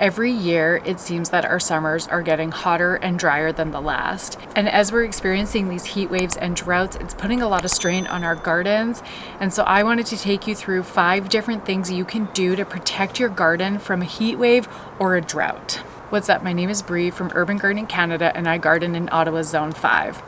Every year, it seems that our summers are getting hotter and drier than the last. And as we're experiencing these heat waves and droughts, it's putting a lot of strain on our gardens. And so I wanted to take you through 5 different things you can do to protect your garden from a heat wave or a drought. What's up? My name is Bree from Urban Gardening Canada, and I garden in Ottawa Zone 5.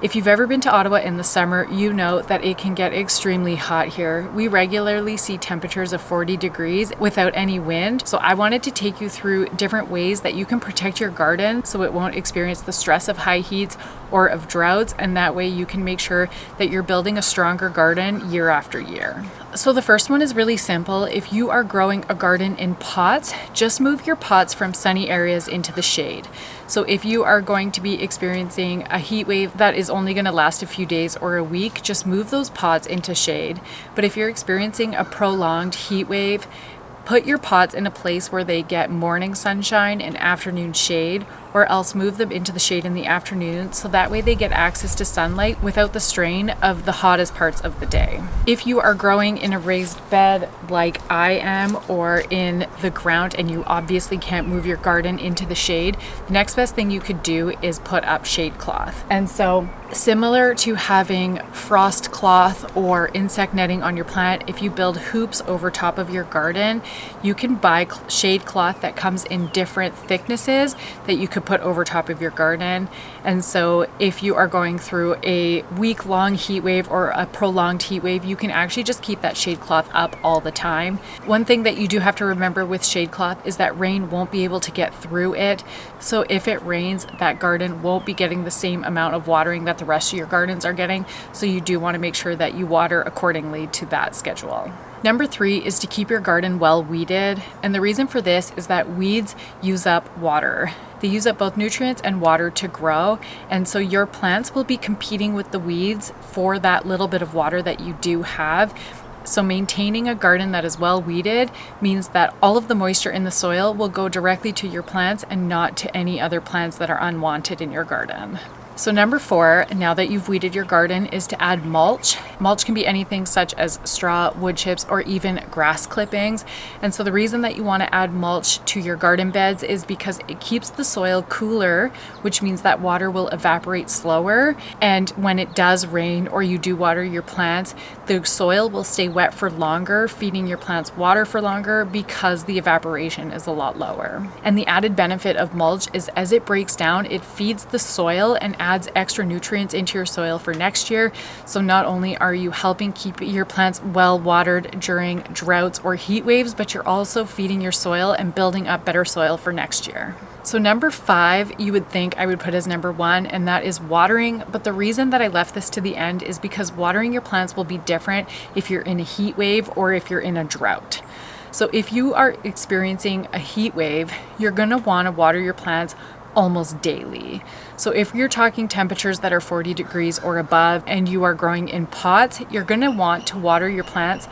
If you've ever been to Ottawa in the summer, you know that it can get extremely hot here. We regularly see temperatures of 40 degrees without any wind. So I wanted to take you through different ways that you can protect your garden so it won't experience the stress of high heats or of droughts, and that way you can make sure that you're building a stronger garden year after year. So the first one is really simple. If you are growing a garden in pots, just move your pots from sunny areas into the shade. So if you are going to be experiencing a heat wave that is only going to last a few days or a week, just move those pots into shade. But if you're experiencing a prolonged heat wave, put your pots in a place where they get morning sunshine and afternoon shade, or else move them into the shade in the afternoon so that way they get access to sunlight without the strain of the hottest parts of the day. If you are growing in a raised bed like I am, or in the ground and you obviously can't move your garden into the shade, the next best thing you could do is put up shade cloth. And so similar to having frost cloth or insect netting on your plant, if you build hoops over top of your garden, you can buy shade cloth that comes in different thicknesses that you could put over top of your garden. And so if you are going through a week-long heat wave or a prolonged heat wave, you can actually just keep that shade cloth up all the time. One thing that you do have to remember with shade cloth is that rain won't be able to get through it. So if it rains, that garden won't be getting the same amount of watering that the rest of your gardens are getting. So you do want to make sure that you water accordingly to that schedule. Number 3 is to keep your garden well weeded. And the reason for this is that weeds use up water. They use up both nutrients and water to grow. And so your plants will be competing with the weeds for that little bit of water that you do have. So maintaining a garden that is well weeded means that all of the moisture in the soil will go directly to your plants and not to any other plants that are unwanted in your garden. So number 4, now that you've weeded your garden, is to add mulch. Mulch can be anything such as straw, wood chips, or even grass clippings. And so the reason that you want to add mulch to your garden beds is because it keeps the soil cooler, which means that water will evaporate slower. And when it does rain or you do water your plants, the soil will stay wet for longer, feeding your plants water for longer because the evaporation is a lot lower. And the added benefit of mulch is as it breaks down, it feeds the soil and adds extra nutrients into your soil for next year. So not only are you helping keep your plants well watered during droughts or heat waves, but you're also feeding your soil and building up better soil for next year. So number 5, you would think I would put as number 1, and that is watering. But the reason that I left this to the end is because watering your plants will be different if you're in a heat wave or if you're in a drought. So if you are experiencing a heat wave, you're going to want to water your plants almost daily. So if you're talking temperatures that are 40 degrees or above and you are growing in pots, you're going to want to water your plants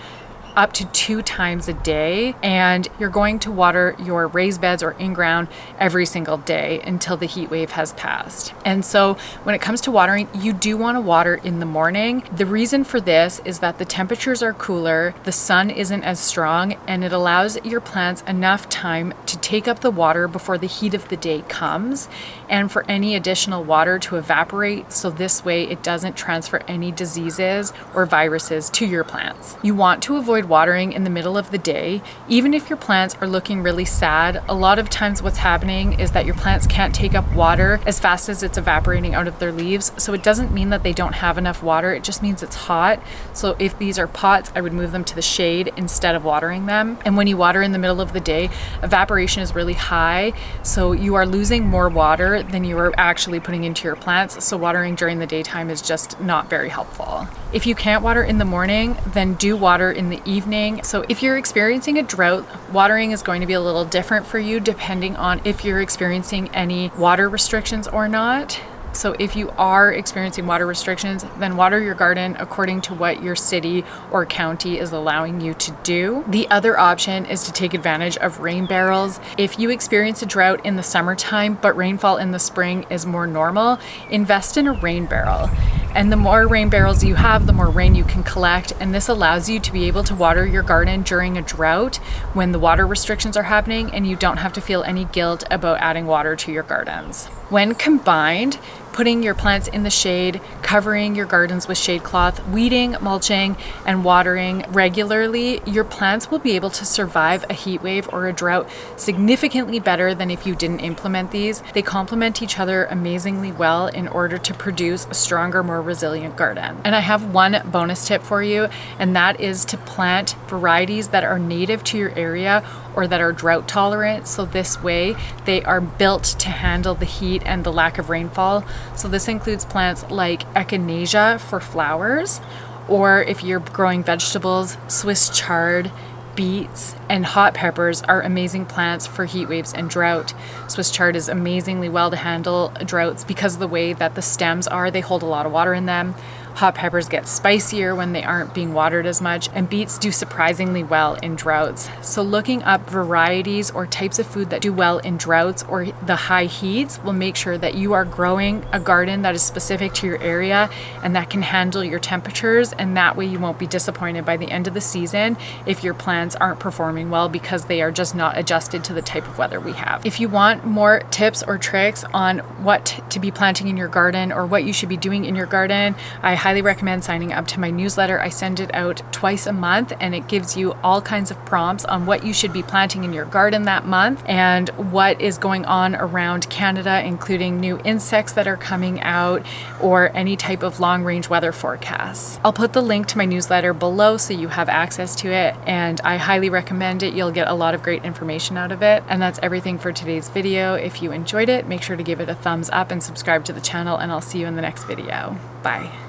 up to 2 times a day, and you're going to water your raised beds or in-ground every single day until the heat wave has passed. And so when it comes to watering, you do want to water in the morning. The reason for this is that the temperatures are cooler, the sun isn't as strong, and it allows your plants enough time to take up the water before the heat of the day comes, and for any additional water to evaporate, so this way it doesn't transfer any diseases or viruses to your plants. You want to avoid watering in the middle of the day. Even if your plants are looking really sad, a lot of times what's happening is that your plants can't take up water as fast as it's evaporating out of their leaves. So it doesn't mean that they don't have enough water, it just means it's hot. So if these are pots, I would move them to the shade instead of watering them. And when you water in the middle of the day, evaporation is really high, so you are losing more water than you are actually putting into your plants. So watering during the daytime is just not very helpful. If you can't water in the morning, then do water in the evening. So if you're experiencing a drought, watering is going to be a little different for you depending on if you're experiencing any water restrictions or not. So if you are experiencing water restrictions, then water your garden according to what your city or county is allowing you to do. The other option is to take advantage of rain barrels. If you experience a drought in the summertime, but rainfall in the spring is more normal, invest in a rain barrel. And the more rain barrels you have, the more rain you can collect. And this allows you to be able to water your garden during a drought when the water restrictions are happening, and you don't have to feel any guilt about adding water to your gardens. When combined, putting your plants in the shade, covering your gardens with shade cloth, weeding, mulching, and watering regularly, your plants will be able to survive a heat wave or a drought significantly better than if you didn't implement these. They complement each other amazingly well in order to produce a stronger, more resilient garden. And I have one bonus tip for you, and that is to plant varieties that are native to your area or that are drought tolerant. So this way they are built to handle the heat and the lack of rainfall. So this includes plants like echinacea for flowers, or if you're growing vegetables, Swiss chard, beets, and hot peppers are amazing plants for heat waves and drought. Swiss chard is amazingly well to handle droughts because of the way that the stems are. They hold a lot of water in them. Hot peppers get spicier when they aren't being watered as much, and beets do surprisingly well in droughts. So looking up varieties or types of food that do well in droughts or the high heats will make sure that you are growing a garden that is specific to your area and that can handle your temperatures, and that way you won't be disappointed by the end of the season if your plants aren't performing well because they are just not adjusted to the type of weather we have. If you want more tips or tricks on what to be planting in your garden or what you should be doing in your garden, I highly recommend signing up to my newsletter. I send it out twice a month, and it gives you all kinds of prompts on what you should be planting in your garden that month and what is going on around Canada, including new insects that are coming out or any type of long-range weather forecasts. I'll put the link to my newsletter below so you have access to it, and I highly recommend it. You'll get a lot of great information out of it. And that's everything for today's video. If you enjoyed it, make sure to give it a thumbs up and subscribe to the channel, and I'll see you in the next video. Bye.